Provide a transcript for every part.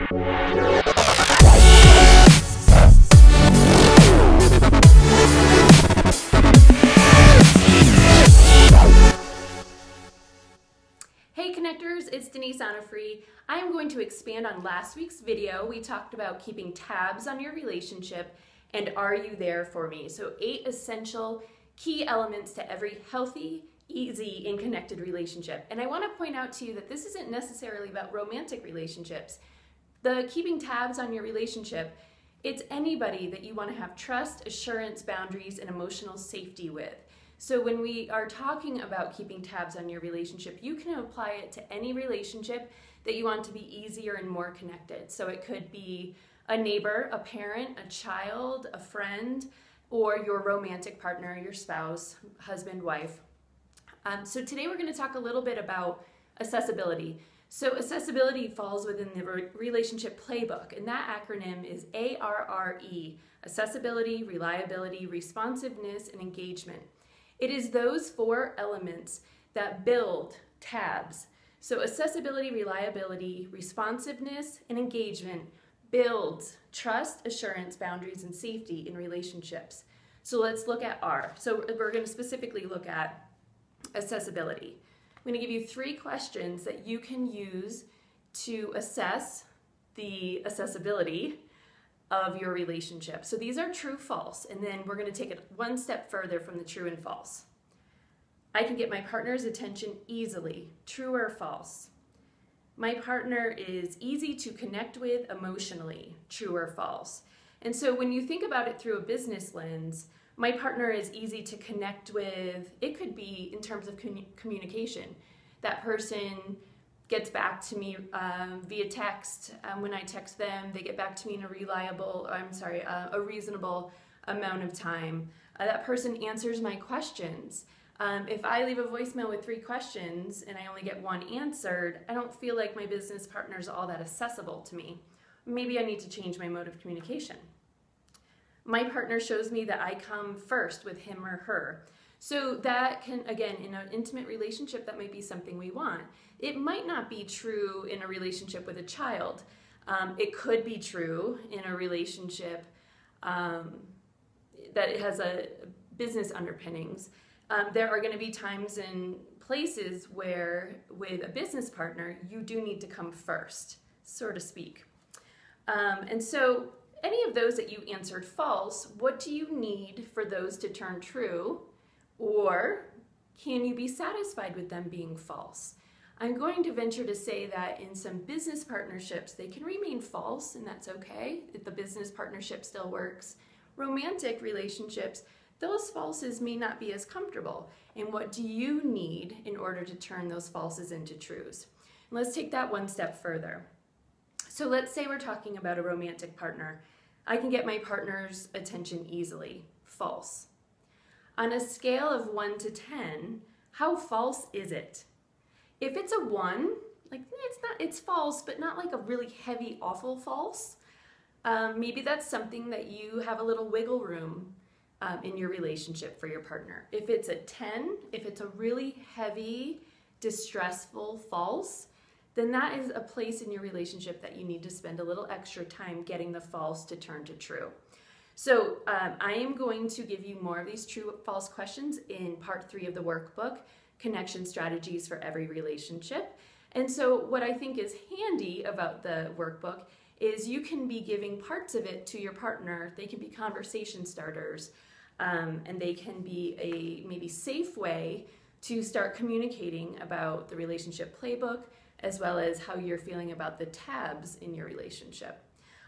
Hey connectors, it's Denise Onofrey. I am going to expand on last week's video. We talked about keeping tabs on your relationship and are you there for me? So 8 essential key elements to every healthy, easy, and connected relationship. And I want to point out to you that this isn't necessarily about romantic relationships. The keeping tabs on your relationship, it's anybody that you want to have trust, assurance, boundaries, and emotional safety with. So when we are talking about keeping tabs on your relationship, you can apply it to any relationship that you want to be easier and more connected. So it could be a neighbor, a parent, a child, a friend, or your romantic partner, your spouse, husband, wife. So today we're going to talk a little bit about accessibility. So accessibility falls within the Relationship Playbook, and that acronym is A.R.R.E, accessibility, reliability, responsiveness, and engagement. It is those 4 elements that build tabs. So accessibility, reliability, responsiveness, and engagement builds trust, assurance, boundaries, and safety in relationships. So let's look at R. So we're going to specifically look at accessibility. I'm going to give you 3 questions that you can use to assess the accessibility of your relationship. So these are true, false, and then we're going to take it one step further from the true and false. I can get my partner's attention easily, true or false. My partner is easy to connect with emotionally, true or false. And so when you think about it through a business lens, my partner is easy to connect with. It could be in terms of communication. That person gets back to me via text. When I text them, they get back to me in a reasonable amount of time. That person answers my questions. If I leave a voicemail with 3 questions and I only get 1 answered, I don't feel like my business partner is all that accessible to me. Maybe I need to change my mode of communication. My partner shows me that I come first with him or her. So that can, again, in an intimate relationship, that might be something we want. It might not be true in a relationship with a child. It could be true in a relationship that it has a business underpinnings. There are going to be times and places where, with a business partner, you do need to come first, so to speak. And so any of those that you answered false, what do you need for those to turn true? Or can you be satisfied with them being false? I'm going to venture to say that in some business partnerships, they can remain false, and that's okay if the business partnership still works. Romantic relationships, those falses may not be as comfortable. And what do you need in order to turn those falses into truths? And let's take that one step further. So let's say we're talking about a romantic partner. I can get my partner's attention easily. False. On a scale of 1 to 10, how false is it? If it's a 1, it's false, but not like a really heavy, awful false. Maybe that's something that you have a little wiggle room in your relationship for your partner. If it's a 10, if it's a really heavy, distressful false, then that is a place in your relationship that you need to spend a little extra time getting the false to turn to true. So I am going to give you more of these true-false questions in part 3 of the workbook, Connection Strategies for Every Relationship. And so what I think is handy about the workbook is you can be giving parts of it to your partner. They can be conversation starters, and they can be a maybe safe way to start communicating about the relationship playbook, as well as how you're feeling about the tabs in your relationship.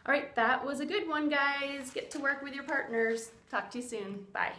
All right, that was a good one, guys. Get to work with your partners. Talk to you soon. Bye.